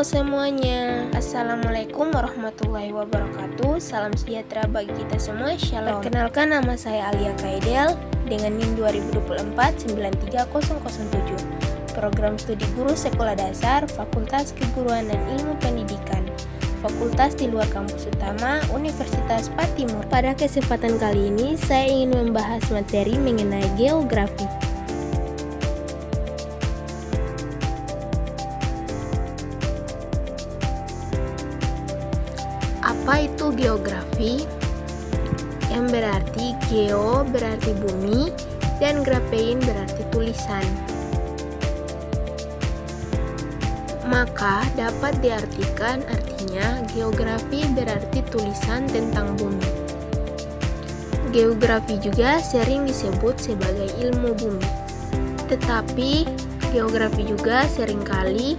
Halo semuanya, Assalamualaikum warahmatullahi wabarakatuh. Salam sejahtera bagi kita semua, Shalom. Perkenalkan, nama saya Alia Kaidel dengan NIM 2024-93007, Program Studi Guru Sekolah Dasar, Fakultas Keguruan dan Ilmu Pendidikan, Fakultas di luar kampus utama, Universitas Patimur. Pada kesempatan kali ini, saya ingin membahas materi mengenai geografi. Apa itu geografi? Yang berarti geo berarti bumi dan grafein berarti tulisan. Maka dapat diartikan artinya geografi berarti tulisan tentang bumi. Geografi juga sering disebut sebagai ilmu bumi. Tetapi geografi juga seringkali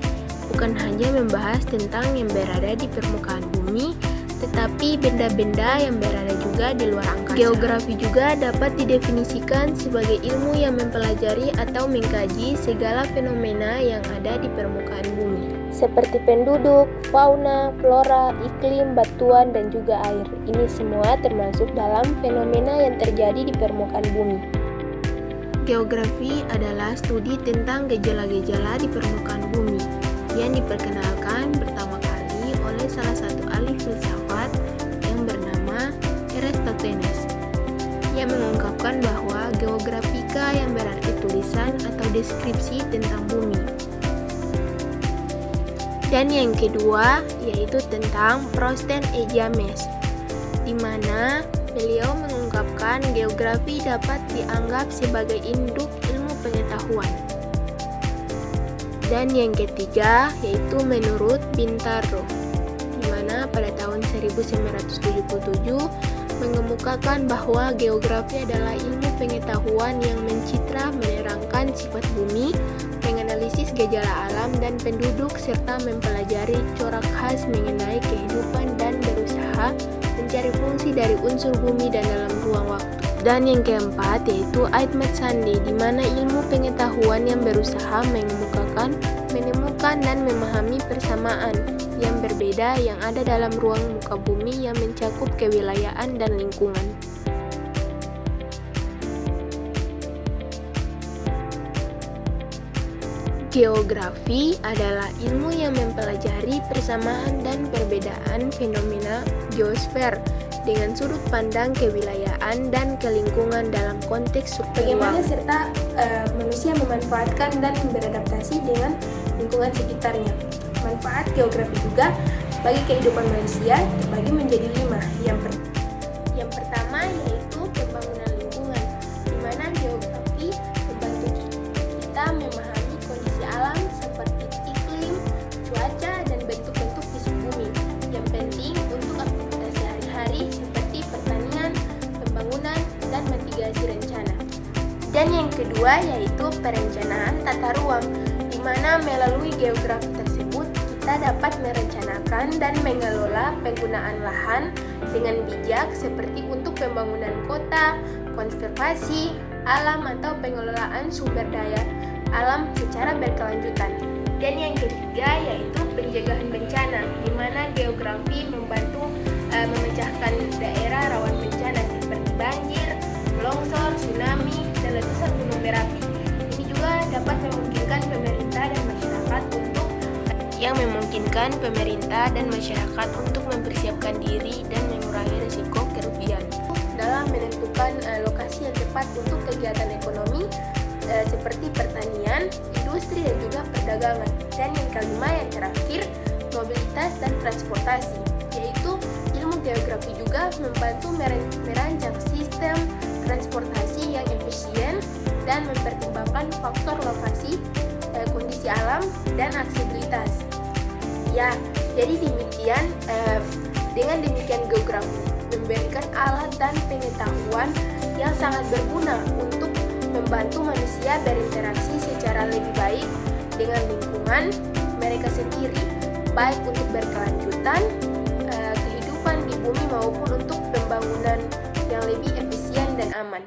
bukan hanya membahas tentang yang berada di permukaan bumi, tetapi benda-benda yang berada juga di luar angkasa. Geografi juga dapat didefinisikan sebagai ilmu yang mempelajari atau mengkaji segala fenomena yang ada di permukaan bumi, seperti penduduk, fauna, flora, iklim, batuan, dan juga air. Ini semua termasuk dalam fenomena yang terjadi di permukaan bumi. Geografi adalah studi tentang gejala-gejala di permukaan bumi yang diperkenalkan pertama kali oleh salah satu ahli filsafat yang bernama Eratosthenes, yang mengungkapkan bahwa geografika yang berarti tulisan atau deskripsi tentang bumi. Dan yang kedua yaitu tentang Prosten et James, di mana beliau mengungkapkan geografi dapat dianggap sebagai induk ilmu pengetahuan. Dan yang ketiga yaitu menurut Bintaro, di mana pada tahun 1977 mengemukakan bahwa geografi adalah ilmu pengetahuan yang mencitra menerangkan sifat bumi, menganalisis gejala alam dan penduduk, serta mempelajari corak khas mengenai kehidupan dan berusaha mencari fungsi dari unsur bumi dan dalam ruang waktu. Dan yang keempat yaitu Ahmad Sandi, di mana ilmu pengetahuan yang berusaha menemukan dan memahami persamaan yang berbeda yang ada dalam ruang muka bumi yang mencakup kewilayahan dan lingkungan. Geografi adalah ilmu yang mempelajari persamaan dan perbedaan fenomena geosfer dengan sudut pandang kewilayahan dan kelingkungan dalam konteks struktur. Bagaimana serta manusia memanfaatkan dan beradaptasi dengan lingkungan sekitarnya. Manfaat geografi juga bagi kehidupan manusia dibagi menjadi 5. Yang pertama yaitu pembangunan lingkungan, di mana geografi membantu kita memahami kondisi alam seperti iklim, cuaca, dan bentuk-bentuk fisik bumi yang penting untuk aktivitas sehari-hari seperti pertanian, pembangunan, dan mitigasi rencana. Dan yang kedua yaitu perencanaan tata ruang, di mana melalui geografi tersebut kita dapat merencanakan dan mengelola penggunaan lahan dengan bijak seperti untuk pembangunan kota, konservasi alam atau pengelolaan sumber daya alam secara berkelanjutan. Dan yang ketiga yaitu pencegahan bencana, di mana geografi membantu memecahkan daerah rawan bencana seperti banjir, longsor, tsunami, dan letusan gunung berapi. Ini juga dapat memungkinkan pemerintah dan masyarakat untuk mempersiapkan diri dan mengurangi risiko kerugian dalam menentukan lokasi yang tepat untuk kegiatan ekonomi seperti pertanian, industri, dan juga perdagangan. Dan yang kelima yang terakhir, mobilitas dan transportasi, yaitu ilmu geografi juga membantu merancang sistem transportasi yang efisien dan mempertimbangkan faktor lokasi, kondisi alam, dan aksesibilitas. Ya, jadi demikian. Dengan demikian geografi memberikan alat dan pengetahuan yang sangat berguna untuk membantu manusia berinteraksi secara lebih baik dengan lingkungan mereka sendiri, baik untuk berkelanjutan kehidupan di bumi maupun untuk pembangunan yang lebih efisien dan aman.